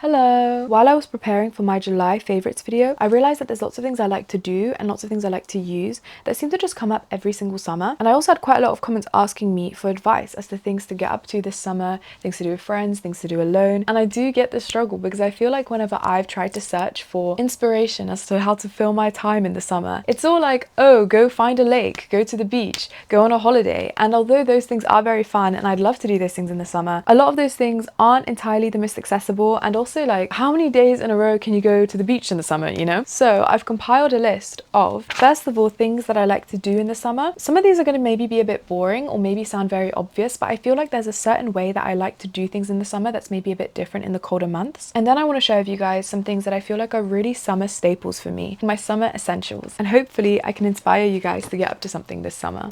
Hello! While I was preparing for my July favourites video, I realised that there's lots of things I like to do and lots of things I like to use that seem to just come up every single summer. And I also had quite a lot of comments asking me for advice as to things to get up to this summer, things to do with friends, things to do alone. And I do get this struggle because I feel like whenever I've tried to search for inspiration as to how to fill my time in the summer, it's all like, oh, go find a lake, go to the beach, go on a holiday. And although those things are very fun and I'd love to do those things in the summer, a lot of those things aren't entirely the most accessible, and also like how many days in a row can you go to the beach in the summer, you know? So I've compiled a list of, first of all, things that I like to do in the summer. Some of these are going to maybe be a bit boring or maybe sound very obvious, but I feel like there's a certain way that I like to do things in the summer that's maybe a bit different in the colder months. And then I want to share with you guys some things that I feel like are really summer staples for me, my summer essentials. And hopefully I can inspire you guys to get up to something this summer.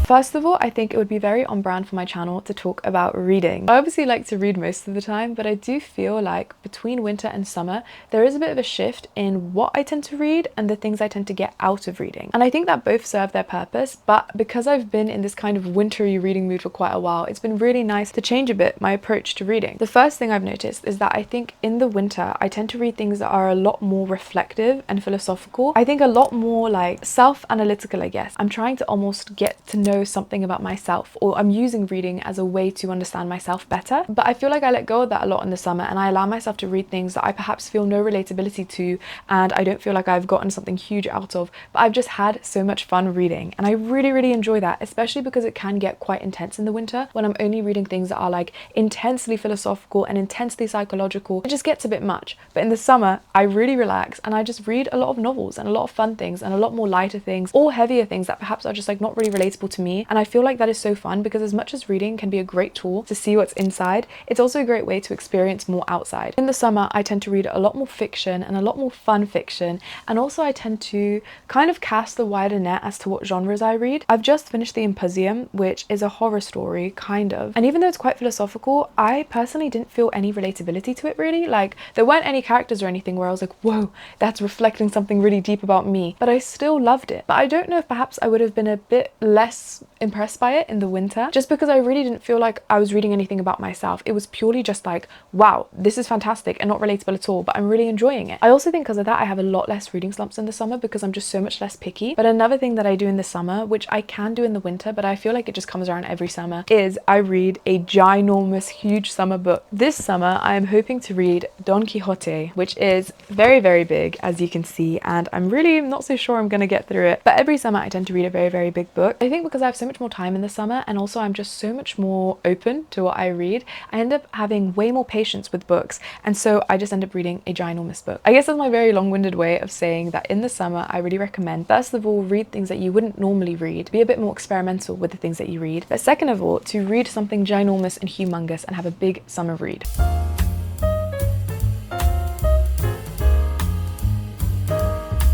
First of all, I think it would be very on brand for my channel to talk about reading. I obviously like to read most of the time, but I do feel like between winter and summer, there is a bit of a shift in what I tend to read and the things I tend to get out of reading. And I think that both serve their purpose, but because I've been in this kind of wintry reading mood for quite a while, it's been really nice to change a bit my approach to reading. The first thing I've noticed is that I think in the winter, I tend to read things that are a lot more reflective and philosophical. I think a lot more like self-analytical, I guess. I'm trying to almost get to know something about myself, or I'm using reading as a way to understand myself better. But I feel like I let go of that a lot in the summer, and I allow myself to read things that I perhaps feel no relatability to, and I don't feel like I've gotten something huge out of, but I've just had so much fun reading, and I really enjoy that, especially because it can get quite intense in the winter when I'm only reading things that are like intensely philosophical and intensely psychological. It just gets a bit much. But in the summer, I really relax and I just read a lot of novels and a lot of fun things and a lot more lighter things, or heavier things that perhaps are just like not really relatable to me. And I feel like that is so fun because as much as reading can be a great tool to see what's inside, it's also a great way to experience more outside. In the summer, I tend to read a lot more fiction and a lot more fun fiction, and also I tend to kind of cast a wider net as to what genres I read. I've just finished The Imposium, which is a horror story, kind of, and even though it's quite philosophical, I personally didn't feel any relatability to it really. Like, there weren't any characters or anything where I was like, whoa, that's reflecting something really deep about me, but I still loved it. But I don't know if perhaps I would have been a bit less impressed by it in the winter, just because I really didn't feel like I was reading anything about myself. It was purely just like, wow, this is fantastic and not relatable at all, but I'm really enjoying it. I also think because of that I have a lot less reading slumps in the summer because I'm just so much less picky. But another thing that I do in the summer, which I can do in the winter, but I feel like it just comes around every summer, is I read a ginormous, huge summer book. This summer I am hoping to read Don Quixote, which is very big, as you can see, and I'm really not so sure I'm gonna get through it. But every summer I tend to read a very big book. I think because I have so much more time in the summer, and also I'm just so much more open to what I read, I end up having way more patience with books, and so I just end up reading a ginormous book. I guess that's my very long-winded way of saying that in the summer I really recommend, first of all, read things that you wouldn't normally read, be a bit more experimental with the things that you read, but second of all, to read something ginormous and humongous and have a big summer read.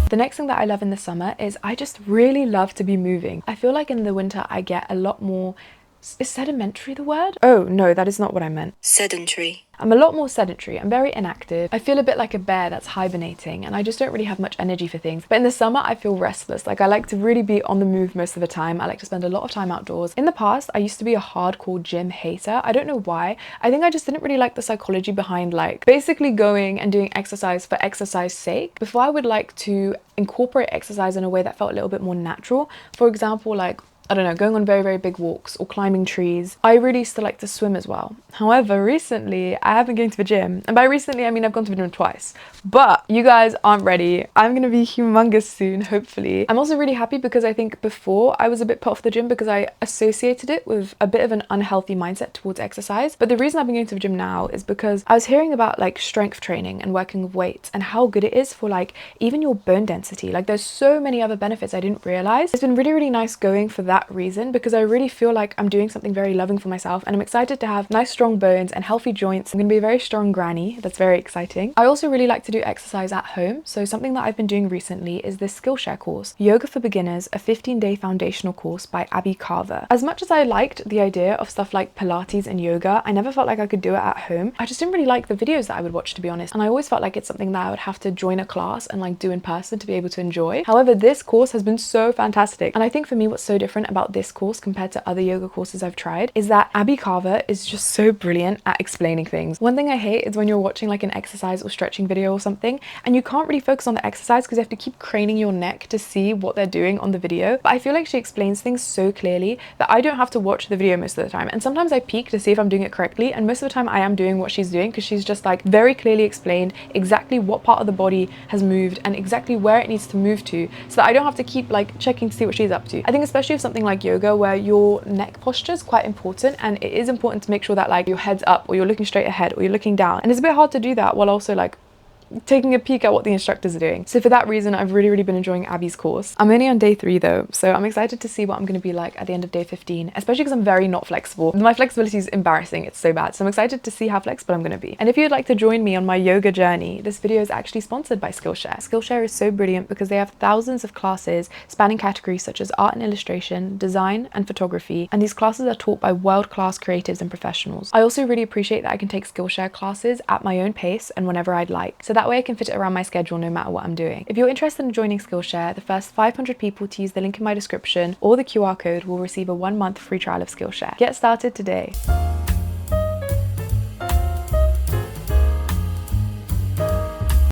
The next thing that I love in the summer is I just really love to be moving. I feel like in the winter I get a lot more... Is sedimentary the word? Oh no, that is not what I meant. Sedentary. I'm a lot more sedentary. I'm very inactive. I feel a bit like a bear that's hibernating, and I just don't really have much energy for things. But in the summer, I feel restless. Like, I like to really be on the move most of the time. I like to spend a lot of time outdoors. In the past, I used to be a hardcore gym hater. I don't know why. I think I just didn't really like the psychology behind like basically going and doing exercise for exercise's sake. Before, I would like to incorporate exercise in a way that felt a little bit more natural. For example, like, I don't know, going on very big walks or climbing trees. I really used to like to swim as well. However, recently I have been going to the gym, and by recently I mean I've gone to the gym twice, but you guys aren't ready. I'm gonna be humongous soon, hopefully. I'm also really happy because I think before I was a bit put off the gym because I associated it with a bit of an unhealthy mindset towards exercise. But the reason I've been going to the gym now is because I was hearing about like strength training and working with weights and how good it is for like even your bone density. Like, there's so many other benefits I didn't realize. It's been really nice going for that reason because I really feel like I'm doing something very loving for myself, and I'm excited to have nice strong bones and healthy joints. I'm gonna be a very strong granny. That's very exciting. I also really like to do exercise at home, so something that I've been doing recently is this Skillshare course, Yoga for Beginners, a 15-day foundational course by Abby Carver. As much as I liked the idea of stuff like Pilates and yoga, I never felt like I could do it at home. I just didn't really like the videos that I would watch, to be honest, and I always felt like it's something that I would have to join a class and like do in person to be able to enjoy. However, this course has been so fantastic, and I think for me what's so different different about this course compared to other yoga courses I've tried is that Abby Carver is just so brilliant at explaining things. One thing I hate is when you're watching like an exercise or stretching video or something and you can't really focus on the exercise because you have to keep craning your neck to see what they're doing on the video. But I feel like she explains things so clearly that I don't have to watch the video most of the time. And sometimes I peek to see if I'm doing it correctly, and most of the time I am doing what she's doing because she's just like very clearly explained exactly what part of the body has moved and exactly where it needs to move to, so that I don't have to keep like checking to see what she's up to. I think especially with something like yoga where your neck posture is quite important, and it is important to make sure that like your head's up or you're looking straight ahead or you're looking down, and it's a bit hard to do that while also like taking a peek at what the instructors are doing. So for that reason, I've really been enjoying Abby's course. I'm only on day 3 though, so I'm excited to see what I'm going to be like at the end of day 15, especially because I'm very not flexible. My flexibility is embarrassing, it's so bad. So I'm excited to see how flexible I'm going to be. And if you'd like to join me on my yoga journey, this video is actually sponsored by Skillshare. Skillshare is so brilliant because they have thousands of classes spanning categories such as art and illustration, design and photography, and these classes are taught by world-class creatives and professionals. I also really appreciate that I can take Skillshare classes at my own pace and whenever I'd like. So that way I can fit it around my schedule no matter what I'm doing. If you're interested in joining Skillshare, the first 500 people to use the link in my description or the QR code will receive a 1-month free trial of Skillshare. Get started today.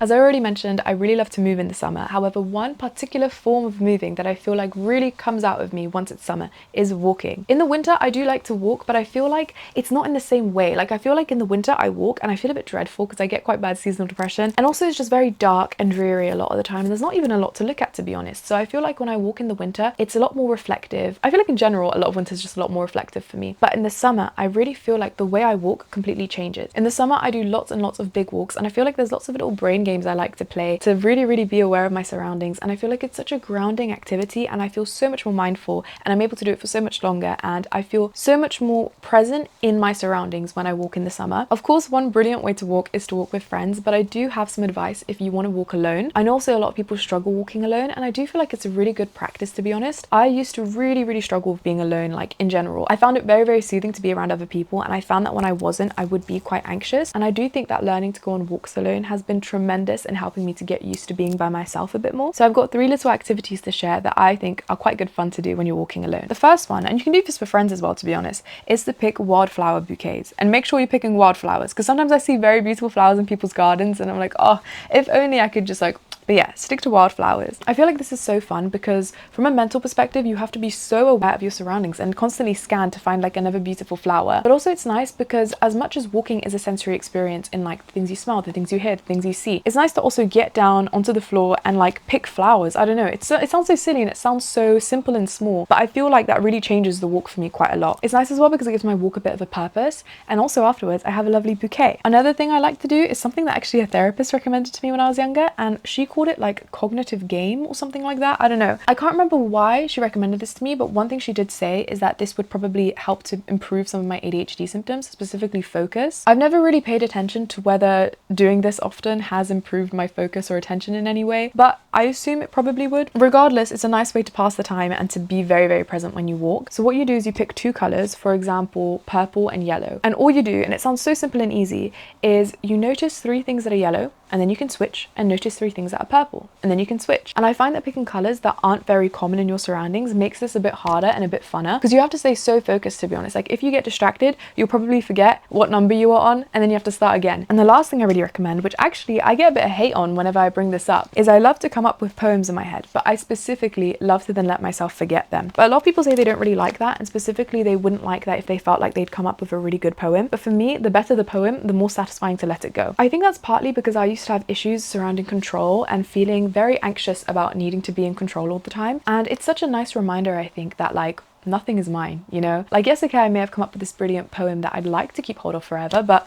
As I already mentioned, I really love to move in the summer. However, one particular form of moving that I feel like really comes out of me once it's summer is walking. In the winter, I do like to walk, but I feel like it's not in the same way. Like I feel like in the winter I walk and I feel a bit dreadful because I get quite bad seasonal depression. And also it's just very dark and dreary a lot of the time. And there's not even a lot to look at, to be honest. So I feel like when I walk in the winter, it's a lot more reflective. I feel like in general, a lot of winter is just a lot more reflective for me. But in the summer, I really feel like the way I walk completely changes. In the summer, I do lots and lots of big walks, and I feel like there's lots of little brain games I like to play to really be aware of my surroundings, and I feel like it's such a grounding activity and I feel so much more mindful, and I'm able to do it for so much longer, and I feel so much more present in my surroundings when I walk in the summer. Of course, one brilliant way to walk is to walk with friends, but I do have some advice if you want to walk alone. I know also a lot of people struggle walking alone, and I do feel like it's a really good practice, to be honest. I used to really struggle with being alone, like in general. I found it very soothing to be around other people, and I found that when I wasn't, I would be quite anxious, and I do think that learning to go on walks alone has been tremendous in helping me to get used to being by myself a bit more. So I've got 3 little activities to share that I think are quite good fun to do when you're walking alone. The first one, and you can do this for friends as well, to be honest, is to pick wildflower bouquets, and make sure you're picking wildflowers, because sometimes I see very beautiful flowers in people's gardens and I'm like, oh, if only I could just like, but yeah, stick to wildflowers. I feel like this is so fun because from a mental perspective, you have to be so aware of your surroundings and constantly scan to find like another beautiful flower. But also it's nice because as much as walking is a sensory experience in like the things you smell, the things you hear, the things you see, it's nice to also get down onto the floor and like pick flowers. I don't know, it sounds so silly and it sounds so simple and small, but I feel like that really changes the walk for me quite a lot. It's nice as well because it gives my walk a bit of a purpose, and also afterwards I have a lovely bouquet. Another thing I like to do is something that actually a therapist recommended to me when I was younger, and she called it like cognitive game or something like that. I don't know. I can't remember why she recommended this to me, but one thing she did say is that this would probably help to improve some of my ADHD symptoms, specifically focus. I've never really paid attention to whether doing this often has improved my focus or attention in any way, but I assume it probably would. Regardless, it's a nice way to pass the time and to be very present when you walk. So what you do is you pick 2 colors, for example, purple and yellow. And all you do, and it sounds so simple and easy, is you notice 3 things that are yellow, and then you can switch and notice 3 things that are purple, and then you can switch. And I find that picking colors that aren't very common in your surroundings makes this a bit harder and a bit funner, because you have to stay so focused, to be honest. Like if you get distracted, you'll probably forget what number you are on, and then you have to start again. And the last thing I really recommend, which actually I get a bit of hate on whenever I bring this up, is I love to come up with poems in my head, but I specifically love to then let myself forget them. But a lot of people say they don't really like that, and specifically they wouldn't like that if they felt like they'd come up with a really good poem. But for me, the better the poem, the more satisfying to let it go. I think that's partly because I used to have issues surrounding control and feeling very anxious about needing to be in control all the time. And it's such a nice reminder, I think, that like nothing is mine, you know? Like yes, okay, I may have come up with this brilliant poem that I'd like to keep hold of forever, but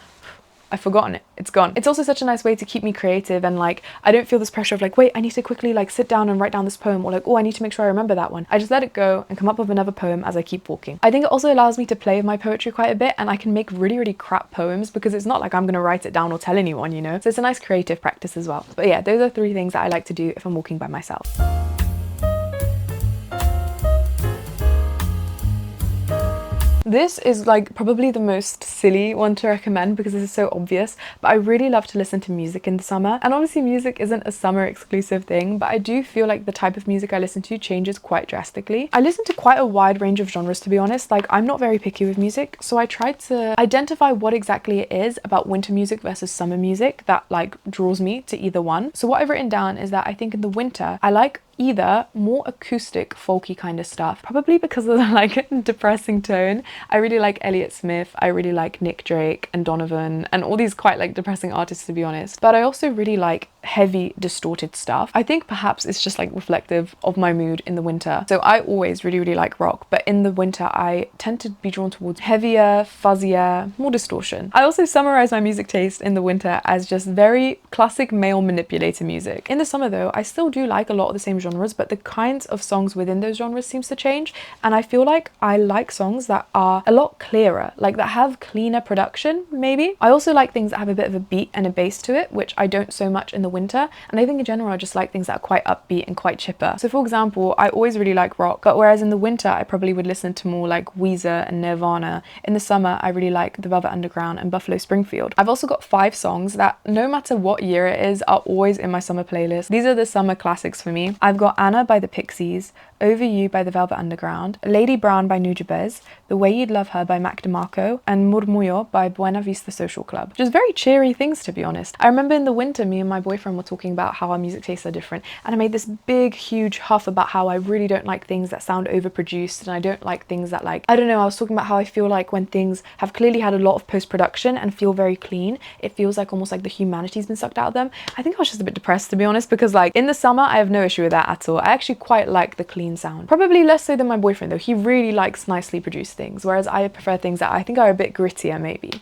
I've forgotten it. It's gone. It's also such a nice way to keep me creative, and like I don't feel this pressure of like, wait, I need to quickly like sit down and write down this poem, or like, oh, I need to make sure I remember that one. I just let it go and come up with another poem as I keep walking. I think it also allows me to play with my poetry quite a bit, and I can make really crap poems because it's not like I'm gonna write it down or tell anyone, you know? So it's a nice creative practice as well. But yeah, those are 3 things that I like to do if I'm walking by myself. This is like probably the most silly one to recommend because this is so obvious, but I really love to listen to music in the summer. And obviously music isn't a summer exclusive thing, but I do feel like the type of music I listen to changes quite drastically. I listen to quite a wide range of genres, to be honest. Like, I'm not very picky with music, so I tried to identify what exactly it is about winter music versus summer music that like draws me to either one. So what I've written down is that I think in the winter I like either more acoustic folky kind of stuff, probably because of the like depressing tone. I really like Elliott Smith, I really like Nick Drake and Donovan and all these quite like depressing artists, to be honest, but I also really like heavy distorted stuff. I think perhaps it's just like reflective of my mood in the winter. So I always really like rock, but in the winter I tend to be drawn towards heavier, fuzzier, more distortion. I also summarize my music taste in the winter as just very classic male manipulator music. In the summer though, I still do like a lot of the same genres, but the kinds of songs within those genres seems to change, and I feel like I like songs that are a lot clearer, like that have cleaner production maybe. I also like things that have a bit of a beat and a bass to it, which I don't so much in the winter, and I think in general I just like things that are quite upbeat and quite chipper. So for example, I always really like rock, but whereas in the winter I probably would listen to more like Weezer and Nirvana, in the summer I really like the Velvet Underground and Buffalo Springfield. I've also got 5 songs that no matter what year it is are always in my summer playlist. These are the summer classics for me. I've got Anna by the Pixies, Over You by the Velvet Underground, Lady Brown by Nujabes, The Way You'd Love Her by Mac DeMarco, and Murmullo by Buena Vista Social Club. Just very cheery things, to be honest. I remember in the winter me and my boyfriend were talking about how our music tastes are different, and I made this big huge huff about how I really don't like things that sound overproduced, and I don't like things that like, I don't know, I was talking about how I feel like when things have clearly had a lot of post-production and feel very clean, it feels like almost like the humanity's been sucked out of them. I think I was just a bit depressed, to be honest, because like in the summer I have no issue with that at all. I actually quite like the clean sound. Probably less so than my boyfriend though. He really likes nicely produced things, whereas I prefer things that I think are a bit grittier maybe.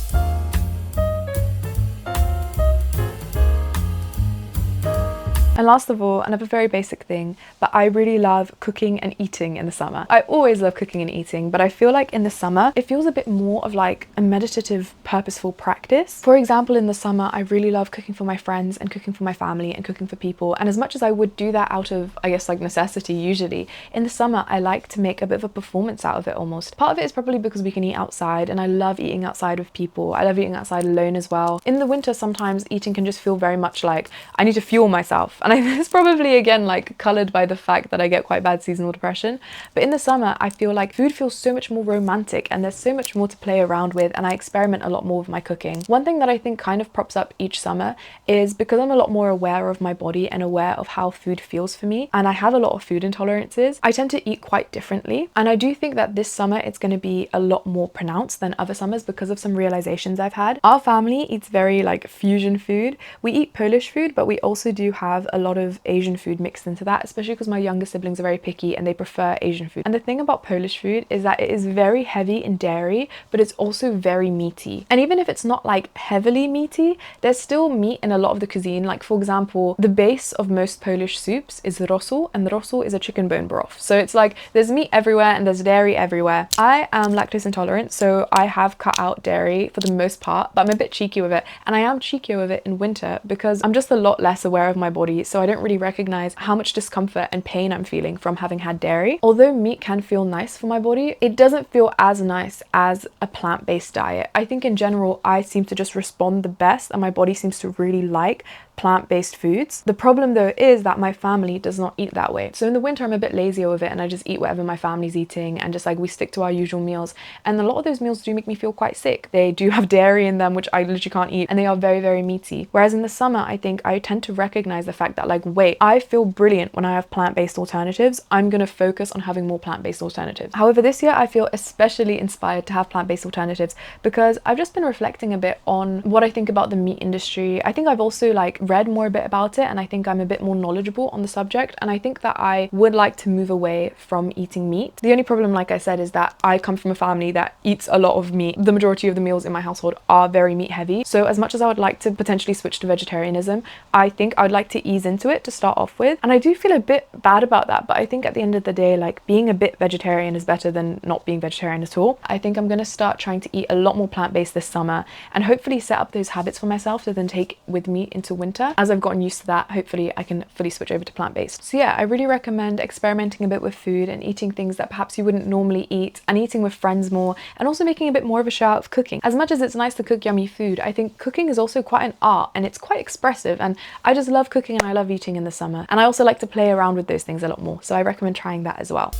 And last of all, another very basic thing, but I really love cooking and eating in the summer. I always love cooking and eating, but I feel like in the summer, it feels a bit more of like a meditative, purposeful practice. For example, in the summer, I really love cooking for my friends and cooking for my family and cooking for people. And as much as I would do that out of, I guess, like necessity usually, in the summer, I like to make a bit of a performance out of it almost. Part of it is probably because we can eat outside, and I love eating outside with people. I love eating outside alone as well. In the winter, sometimes eating can just feel very much like I need to fuel myself. And it's probably again like coloured by the fact that I get quite bad seasonal depression, but in the summer I feel like food feels so much more romantic and there's so much more to play around with, and I experiment a lot more with my cooking. One thing that I think kind of props up each summer is because I'm a lot more aware of my body and aware of how food feels for me, and I have a lot of food intolerances, I tend to eat quite differently, and I do think that this summer it's going to be a lot more pronounced than other summers because of some realizations I've had. Our family eats very like fusion food. We eat Polish food, but we also do have a lot of Asian food mixed into that, especially because my younger siblings are very picky and they prefer Asian food. And the thing about Polish food is that it is very heavy in dairy, but it's also very meaty. And even if it's not like heavily meaty, there's still meat in a lot of the cuisine. Like for example, the base of most Polish soups is rosół, and rosół is a chicken bone broth. So it's like there's meat everywhere and there's dairy everywhere. I am lactose intolerant, so I have cut out dairy for the most part, but I'm a bit cheeky with it. And I am cheeky with it in winter because I'm just a lot less aware of my body, so I don't really recognize how much discomfort and pain I'm feeling from having had dairy. Although meat can feel nice for my body, it doesn't feel as nice as a plant-based diet. I think in general I seem to just respond the best, and my body seems to really like plant-based foods. The problem though is that my family does not eat that way. So in the winter I'm a bit lazier with it and I just eat whatever my family's eating, and just like we stick to our usual meals, and a lot of those meals do make me feel quite sick. They do have dairy in them, which I literally can't eat, and they are very meaty. Whereas in the summer I think I tend to recognize the fact that like, wait, I feel brilliant when I have plant-based alternatives. I'm gonna focus on having more plant-based alternatives. However, this year I feel especially inspired to have plant-based alternatives because I've just been reflecting a bit on what I think about the meat industry. I think I've also like read more a bit about it, and I think I'm a bit more knowledgeable on the subject, and I think that I would like to move away from eating meat. The only problem, like I said, is that I come from a family that eats a lot of meat. The majority of the meals in my household are very meat heavy, so as much as I would like to potentially switch to vegetarianism, I think I would like to ease into it to start off with, and I do feel a bit bad about that, but I think at the end of the day, like, being a bit vegetarian is better than not being vegetarian at all. I think I'm gonna start trying to eat a lot more plant-based this summer, and hopefully set up those habits for myself to then take with me into winter. winter. As I've gotten used to that, hopefully I can fully switch over to plant-based. So yeah, I really recommend experimenting a bit with food and eating things that perhaps you wouldn't normally eat, and eating with friends more, and also making a bit more of a show out of cooking. As much as it's nice to cook yummy food, I think cooking is also quite an art, and it's quite expressive, and I just love cooking and I love eating in the summer. And I also like to play around with those things a lot more, so I recommend trying that as well.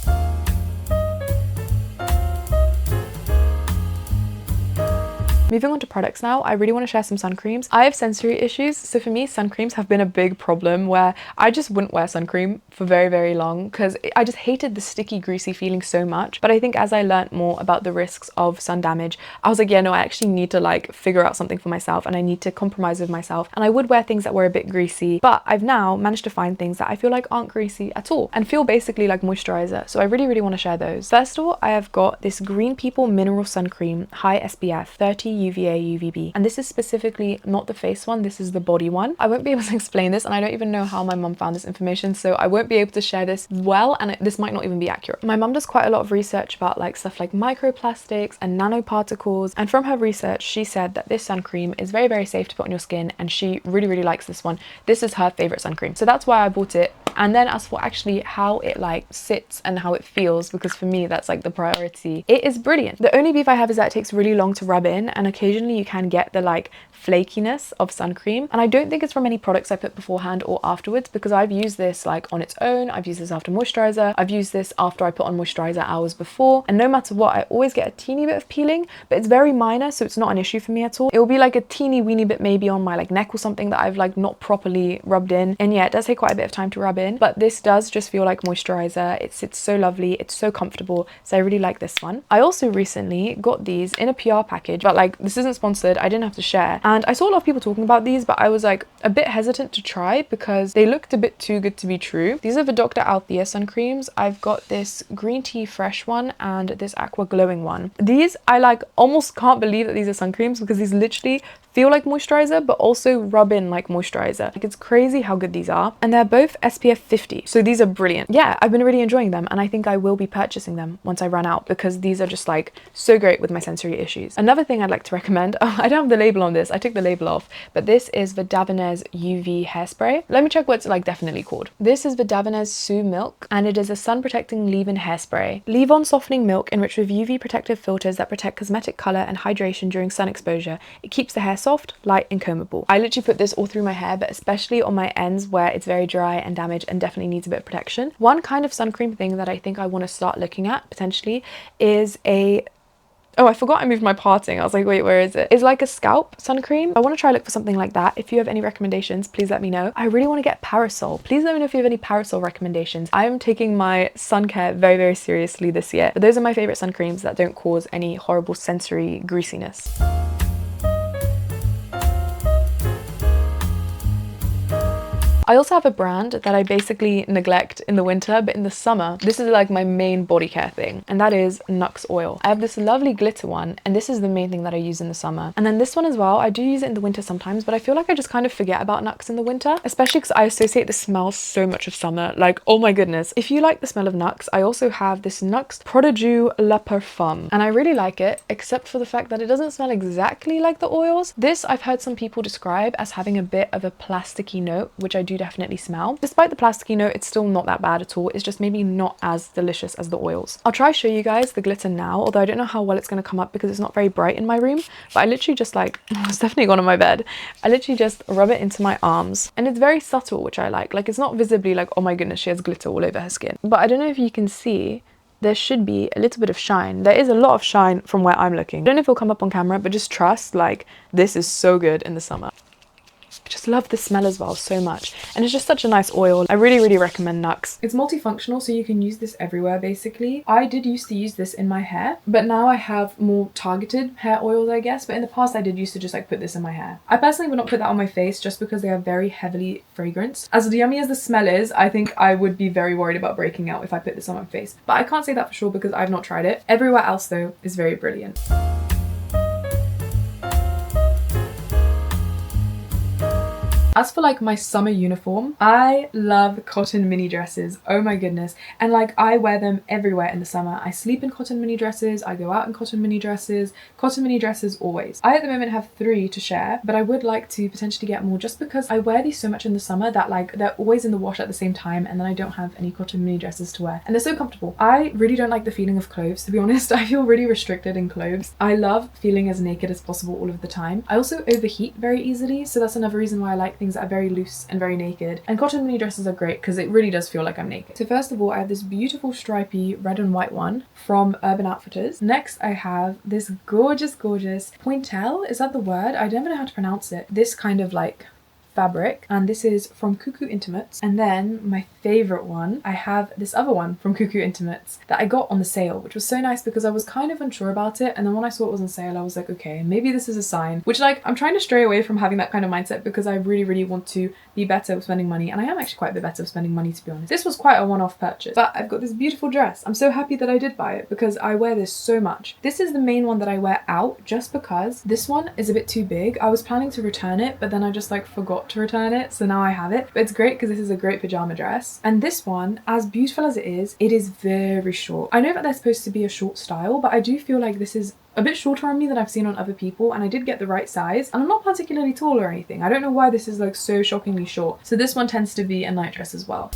Moving on to products now, I really want to share some sun creams. I have sensory issues, so for me, sun creams have been a big problem where I just wouldn't wear sun cream for very, very long because I just hated the sticky, greasy feeling so much. But I think as I learned more about the risks of sun damage, I was like, yeah, no, I actually need to like figure out something for myself, and I need to compromise with myself. And I would wear things that were a bit greasy, but I've now managed to find things that I feel like aren't greasy at all and feel basically like moisturizer. So I really, really want to share those. First of all, I have got this Green People Mineral Sun Cream, high SPF, 30 UVA UVB, and this is specifically not the face one, this is the body one. I won't be able to explain this, and I don't even know how my mum found this information, so I won't be able to share this well, and this might not even be accurate. My mum does quite a lot of research about like stuff like microplastics and nanoparticles, and from her research she said that this sun cream is very, very safe to put on your skin, and she really, really likes this one. This is her favorite sun cream, so that's why I bought it. And then as for actually how it like sits and how it feels, because for me that's like the priority, it is brilliant. The only beef I have is that it takes really long to rub in, and occasionally you can get the like flakiness of sun cream, and I don't think it's from any products I put beforehand or afterwards, because I've used this like on its own, I've used this after moisturizer, I've used this after I put on moisturizer hours before, and no matter what I always get a teeny bit of peeling, but it's very minor, so it's not an issue for me at all. It will be like a teeny weeny bit maybe on my like neck or something that I've like not properly rubbed in, and yeah, it does take quite a bit of time to rub in, but this does just feel like moisturizer. It sits so lovely, it's so comfortable, so I really like this one. I also recently got these in a PR package, but like this isn't sponsored, I didn't have to share, and I saw a lot of people talking about these, but I was like a bit hesitant to try because they looked a bit too good to be true. These are the Dr. Althea sun creams. I've got this green tea fresh one and this aqua glowing one. These I like almost can't believe that these are sun creams, because these literally feel like moisturizer but also rub in like moisturizer. Like, it's crazy how good these are, and they're both SPF 50, so these are brilliant. Yeah, I've been really enjoying them, and I think I will be purchasing them once I run out, because these are just like so great with my sensory issues. Another thing I'd like to recommend, I don't have the label on this, I took the label off, but this is the Davines UV hairspray. Let me check what it's like definitely called. This is the Davines Sue Milk, and it is a sun protecting leave-in hairspray. Leave-on softening milk enriched with UV protective filters that protect cosmetic color and hydration during sun exposure. It keeps the hair soft, light and combable. I literally put this all through my hair, but especially on my ends where it's very dry and damaged and definitely needs a bit of protection. One kind of sun cream thing that I think I want to start looking at potentially is oh, I forgot I moved my parting. I was like, wait, where is it? It's like a scalp sun cream. I want to try look for something like that. If you have any recommendations, please let me know. I really want to get Parasol. Please let me know if you have any Parasol recommendations. I'm taking my sun care very, very seriously this year. But those are my favorite sun creams that don't cause any horrible sensory greasiness. I also have a brand that I basically neglect in the winter, but in the summer, this is like my main body care thing, and that is Nuxe oil. I have this lovely glitter one, and this is the main thing that I use in the summer. And then this one as well, I do use it in the winter sometimes, but I feel like I just kind of forget about Nuxe in the winter, especially because I associate the smell so much of summer. Like, oh my goodness. If you like the smell of Nuxe, I also have this Nuxe Prodigue La Parfum, and I really like it, except for the fact that it doesn't smell exactly like the oils. This I've heard some people describe as having a bit of a plasticky note, which I do definitely smell. Despite the plasticky note, it's still not that bad at all. It's just maybe not as delicious as the oils. I'll try show you guys the glitter now, although I don't know how well it's going to come up because it's not very bright in my room, but I literally just like, it's definitely gone on my bed. I literally just rub it into my arms, and it's very subtle, which I like. Like, it's not visibly like, oh my goodness, she has glitter all over her skin. But I don't know if you can see, there should be a little bit of shine. There is a lot of shine from where I'm looking. I don't know if it'll come up on camera, but just trust, like, this is so good in the summer. I just love the smell as well so much, and it's just such a nice oil. I really, really recommend Nuxe. It's multifunctional, so you can use this everywhere basically. I did used to use this in my hair, but now I have more targeted hair oils, I guess, but in the past I did used to just like put this in my hair. I personally would not put that on my face just because they are very heavily fragranced. As yummy as the smell is, I think I would be very worried about breaking out if I put this on my face, but I can't say that for sure because I've not tried it. Everywhere else though is very brilliant. As for like my summer uniform, I love cotton mini dresses. Oh my goodness. And like I wear them everywhere in the summer. I sleep in cotton mini dresses, I go out in cotton mini dresses always. I at the moment have 3 to share, but I would like to potentially get more just because I wear these so much in the summer that like they're always in the wash at the same time, and then I don't have any cotton mini dresses to wear. And they're so comfortable. I really don't like the feeling of clothes, to be honest. I feel really restricted in clothes. I love feeling as naked as possible all of the time. I also overheat very easily, so that's another reason why I like things that are very loose and very naked. And cotton mini dresses are great because it really does feel like I'm naked. So first of all, I have this beautiful stripy red and white one from Urban Outfitters. Next, I have this gorgeous pointelle. Is that the word? I don't know how to pronounce it. This kind of like fabric, and this is from Cuckoo Intimates. And then my favorite one, I have this other one from Cuckoo Intimates that I got on the sale, which was so nice because I was kind of unsure about it, and then when I saw it was on sale I was like, okay, maybe this is a sign. Which like I'm trying to stray away from having that kind of mindset because I really want to be better with spending money, and I am actually quite a bit better with spending money, to be honest. This was quite a one-off purchase, but I've got this beautiful dress. I'm so happy that I did buy it because I wear this so much. This is the main one that I wear out just because this one is a bit too big. I was planning to return it, but then I just like forgot to return it, so now I have it. But it's great because this is a great pajama dress. And this one, as beautiful as it is very short. I know that they're supposed to be a short style, but I do feel like this is a bit shorter on me than I've seen on other people, and I did get the right size, and I'm not particularly tall or anything. I don't know why this is like so shockingly short. So this one tends to be a night dress as well.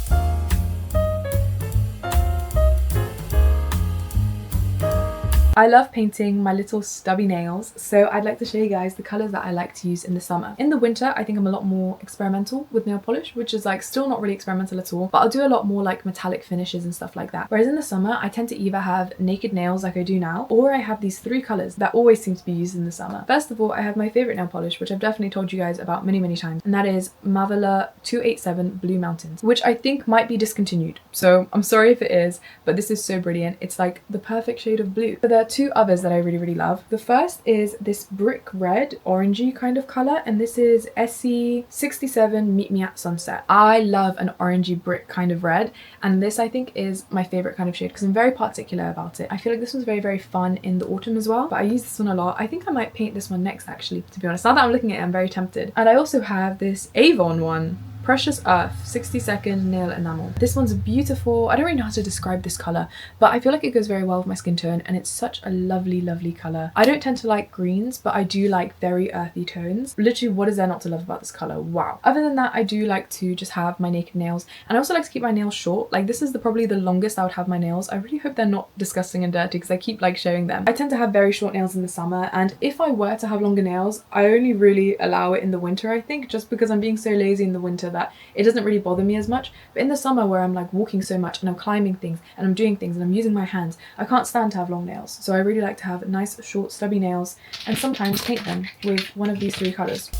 I love painting my little stubby nails, so I'd like to show you guys the colours that I like to use in the summer. In the winter, I think I'm a lot more experimental with nail polish, which is like still not really experimental at all, but I'll do a lot more like metallic finishes and stuff like that. Whereas in the summer, I tend to either have naked nails like I do now, or I have these 3 colours that always seem to be used in the summer. First of all, I have my favourite nail polish, which I've definitely told you guys about many times, and that is Mavila 287 Blue Mountains, which I think might be discontinued. So I'm sorry if it is, but this is so brilliant. It's like the perfect shade of blue. But there are 2 others that I really love. The first is this brick red orangey kind of colour, and this is SE 67 Meet Me at Sunset. I love an orangey brick kind of red, and this I think is my favourite kind of shade because I'm very particular about it. I feel like this one's very fun in the autumn as well, but I use this one a lot. I think I might paint this one next actually, to be honest. Now that I'm looking at it, I'm very tempted. And I also have this Avon one, Precious Earth 60-second nail enamel. This one's beautiful. I don't really know how to describe this colour, but I feel like it goes very well with my skin tone, and it's such a lovely colour. I don't tend to like greens, but I do like very earthy tones. Literally, what is there not to love about this colour? Wow. Other than that, I do like to just have my naked nails, and I also like to keep my nails short. Like this is probably the longest I would have my nails. I really hope they're not disgusting and dirty because I keep like showing them. I tend to have very short nails in the summer, and if I were to have longer nails, I only really allow it in the winter, I think, just because I'm being so lazy in the winter that it doesn't really bother me as much. But in the summer, where I'm like walking so much and I'm climbing things and I'm doing things and I'm using my hands, I can't stand to have long nails. So I really like to have nice short stubby nails, and sometimes paint them with one of these 3 colours.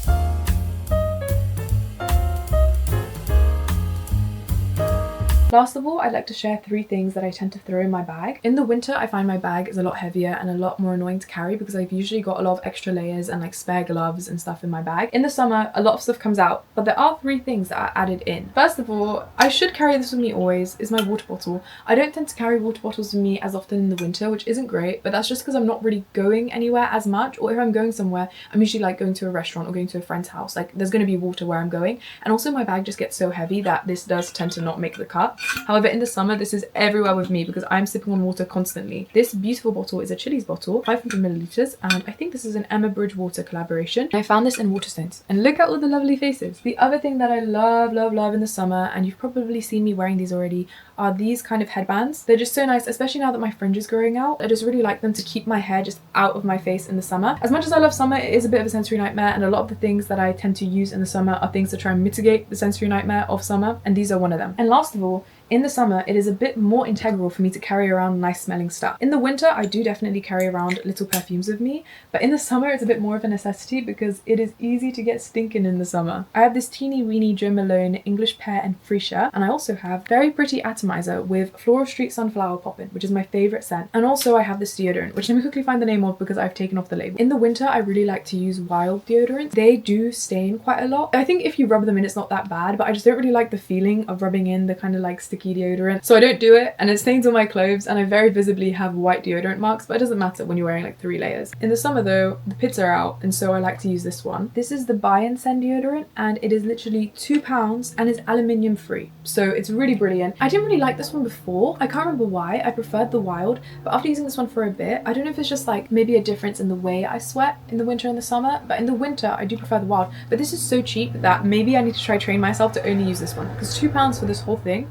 Last of all, I'd like to share 3 things that I tend to throw in my bag. In the winter, I find my bag is a lot heavier and a lot more annoying to carry because I've usually got a lot of extra layers and like spare gloves and stuff in my bag. In the summer, a lot of stuff comes out, but there are 3 things that are added in. First of all, I should carry this with me always, is my water bottle. I don't tend to carry water bottles with me as often in the winter, which isn't great, but that's just because I'm not really going anywhere as much, or if I'm going somewhere, I'm usually like going to a restaurant or going to a friend's house. Like there's going to be water where I'm going, and also my bag just gets so heavy that this does tend to not make the cut. However, in the summer, this is everywhere with me because I'm sipping on water constantly. This beautiful bottle is a Chili's bottle, 500 milliliters, and I think this is an Emma Bridgewater collaboration. I found this in Waterstones, and look at all the lovely faces. The other thing that I love in the summer, and you've probably seen me wearing these already, are these kind of headbands. They're just so nice, especially now that my fringe is growing out. I just really like them to keep my hair just out of my face in the summer. As much as I love summer, it is a bit of a sensory nightmare, and a lot of the things that I tend to use in the summer are things to try and mitigate the sensory nightmare of summer, and these are one of them. And last of all, in the summer, it is a bit more integral for me to carry around nice smelling stuff. In the winter, I do definitely carry around little perfumes with me, but in the summer, it's a bit more of a necessity because it is easy to get stinking in the summer. I have this teeny weeny Jo Malone English Pear and Freesia, and I also have very pretty atomizer with Floral Street Sunflower Poppin', which is my favourite scent. And also I have this deodorant, which let me quickly find the name of because I've taken off the label. In the winter, I really like to use Wild deodorants. They do stain quite a lot. I think if you rub them in, it's not that bad, but I just don't really like the feeling of rubbing in the kind of like sticky sticky deodorant, so I don't do it, and it stains all my clothes, and I very visibly have white deodorant marks, but it doesn't matter when you're wearing like 3 layers. In the summer though, the pits are out, and so I like to use this one. This is the Buy and Send deodorant, and it is literally £2 and is aluminium free, so it's really brilliant. I didn't really like this one before. I can't remember why. I preferred the Wild, but after using this one for a bit, I don't know if it's just like maybe a difference in the way I sweat in the winter and the summer, but in the winter I do prefer the Wild. But this is so cheap that maybe I need to train myself to only use this one, because £2 for this whole thing,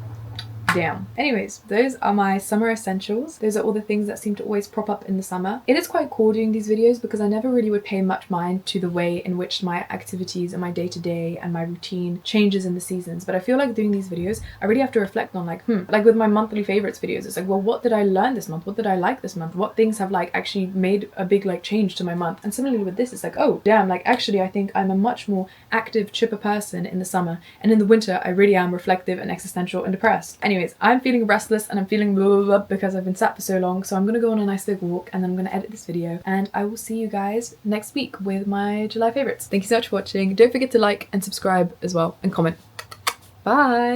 damn. Anyways, those are my summer essentials. Those are all the things that seem to always prop up in the summer. It is quite cool doing these videos because I never really would pay much mind to the way in which my activities and my day-to-day and my routine changes in the seasons, but I feel like doing these videos I really have to reflect on like like with my monthly favorites videos, it's like, well, what did I learn this month? What did I like this month? What things have like actually made a big like change to my month? And similarly with this, it's like, oh damn, like actually I think I'm a much more active, chipper person in the summer, and in the winter I really am reflective and existential and depressed. Anyways, I'm feeling restless and I'm feeling blah, blah, blah because I've been sat for so long, so I'm gonna go on a nice big walk and then I'm gonna edit this video, and I will see you guys next week with my July favorites. Thank you so much for watching. Don't forget to like and subscribe as well and comment. Bye!